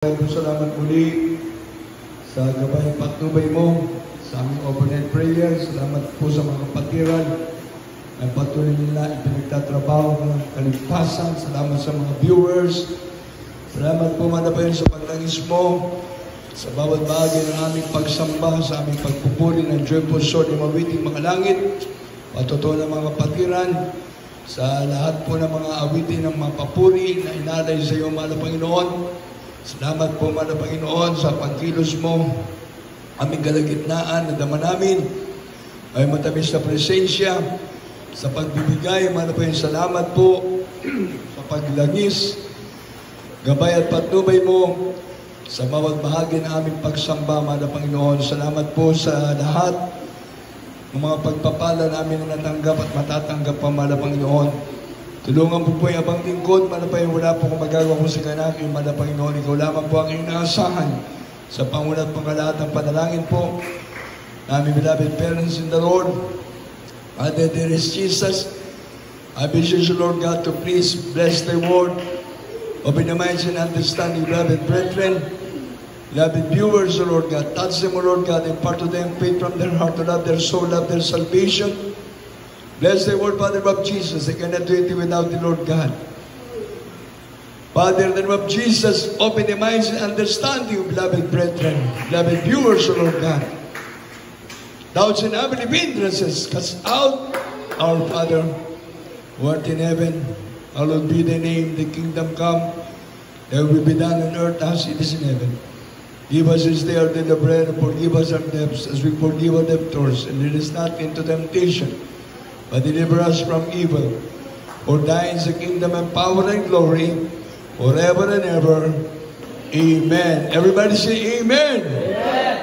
Salamat muli sa gabay at patnubay mo sa aming overnight prayer. Salamat po sa mga kapatiran na patuloy nila ipinagtatrabaho ng kaligtasan. Salamat sa mga viewers. Salamat po manapayon sa pagtangis mo sa bawat bahagi ng aming pagsamba, sa aming pagpupuri ng joyful sword ng mawiting mga langit. Patutuo ng mga kapatiran sa lahat po ng mga awitin ng mga papuri na inalay sa iyo, mahal na Panginoon. Salamat po, mahal na Panginoon, sa pagkilos mo. Aming kalagitnaan na dama namin ay matamis na presensya sa pagbibigay. Mahal na Panginoon, salamat po sa paglangis, gabay at patnubay mo sa bawat bahagi ng aming pagsamba. Mahal na Panginoon, salamat po sa lahat ng mga pagpapala namin na natanggap at matatanggap pa, mahal na Panginoon. Tulungan po po yung abang lingkod, manapay wala po kung magagawa ko sa kanaki, manapay Panginoon, ikaw lamang po ang iyong naasahan sa pangulat pangkalahat ng panalangin po. Namin beloved parents in the Lord, Father, dearest Jesus, I beseech you, Lord God, to please bless the word, open the minds and understanding, beloved brethren, beloved viewers, O Lord God, touch them, O Lord God, impart to them faith from their heart to love their soul, love their salvation. Bless the word, Father of Jesus. I cannot do it without the Lord God. Father, in the name of Jesus, open the minds and understanding, beloved brethren, beloved viewers, O Lord God. Doubts and heavenly hindrances, cast out, our Father, who art in heaven. Hallowed be thy name, the kingdom come, thy will be done on earth as it is in heaven. Give us this day our daily bread, and forgive us our debts, as we forgive our debtors, and lead us not into temptation, but deliver us from evil. For thine is the kingdom and power and glory, forever and ever. Amen. Everybody say amen. Amen.